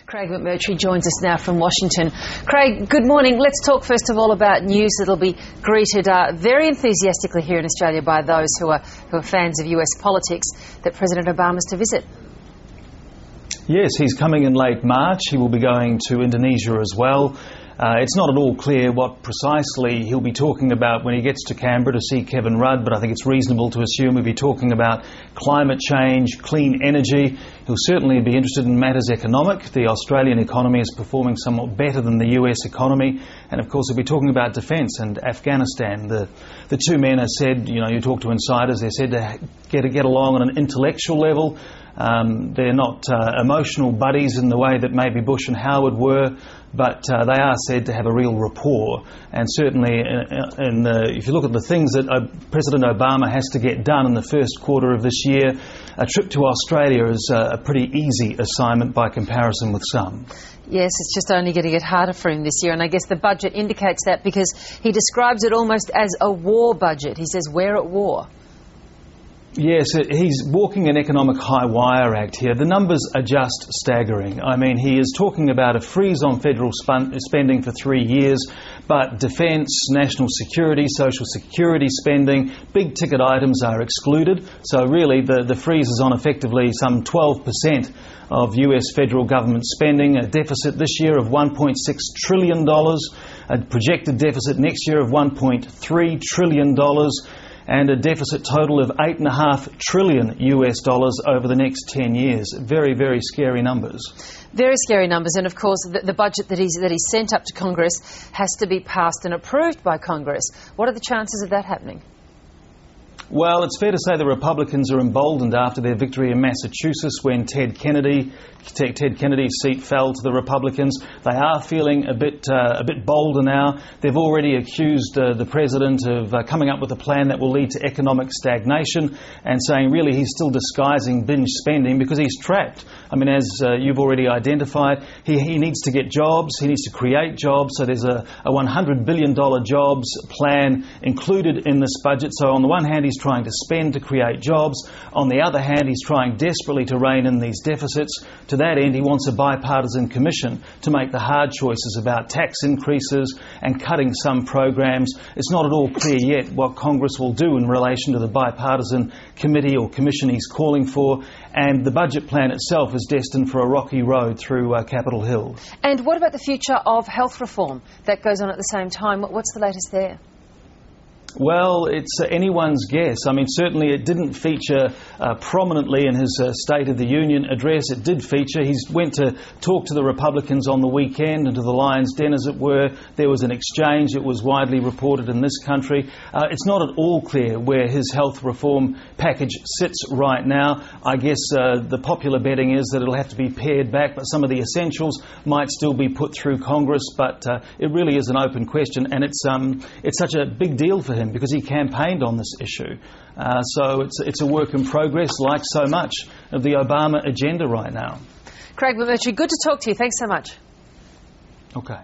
Craig McMurtry joins us now from Washington. Craig, good morning. Let's talk first of all about news that will be greeted very enthusiastically here in Australia by those who are fans of US politics, that President Obama's to visit. Yes, he's coming in late March. He will be going to Indonesia as well. It's not at all clear what precisely he'll be talking about when he gets to Canberra to see Kevin Rudd, but I think it's reasonable to assume he'll be talking about climate change, clean energy. He'll certainly be interested in matters economic. The Australian economy is performing somewhat better than the US economy. And of course he'll be talking about defence and Afghanistan. The two men have said, you talk to insiders, they're said to get along on an intellectual level. They're not emotional buddies in the way that maybe Bush and Howard were, but they are said to have a real rapport. And certainly, if you look at the things that President Obama has to get done in the first quarter of this year, a trip to Australia is a pretty easy assignment by comparison with some. Yes, it's just only going to get harder for him this year, and I guess the budget indicates that because he describes it almost as a war budget. He says we're at war. Yes, he's walking an economic high wire act here. The numbers are just staggering. I mean, he is talking about a freeze on federal spending for 3 years, but defence, national security, social security spending, big ticket items are excluded. So really the freeze is on effectively some 12% of US federal government spending, a deficit this year of $1.6 trillion, a projected deficit next year of $1.3 trillion, and a deficit total of $8.5 trillion US dollars over the next 10 years. Very, very scary numbers. Very scary numbers, and of course the budget that he's sent up to Congress has to be passed and approved by Congress. What are the chances of that happening? Well, it's fair to say the Republicans are emboldened after their victory in Massachusetts when Ted Kennedy's seat fell to the Republicans. They are feeling a bit bolder now. They've already accused the president of coming up with a plan that will lead to economic stagnation, and saying really he's still disguising binge spending because he's trapped. I mean, as you've already identified, he needs to get jobs, he needs to create jobs, so there's a $100 billion jobs plan included in this budget. So on the one hand, he's trying to spend to create jobs. On the other hand, he's trying desperately to rein in these deficits. To that end, he wants a bipartisan commission to make the hard choices about tax increases and cutting some programs. It's not at all clear yet what Congress will do in relation to the bipartisan committee or commission he's calling for, and the budget plan itself is destined for a rocky road through Capitol Hill. And what about the future of health reform that goes on at the same time? What's the latest there? Well, it's anyone's guess. I mean, certainly it didn't feature prominently in his State of the Union address. It did feature. He went to talk to the Republicans on the weekend and to the Lion's Den, as it were. There was an exchange. It was widely reported in this country. It's not at all clear where his health reform package sits right now. I guess the popular betting is that it'll have to be pared back, but some of the essentials might still be put through Congress. But it really is an open question, and it's such a big deal for him, because he campaigned on this issue. So it's a work in progress, like so much of the Obama agenda right now. Craig McMurtry, good to talk to you. Thanks so much. Okay.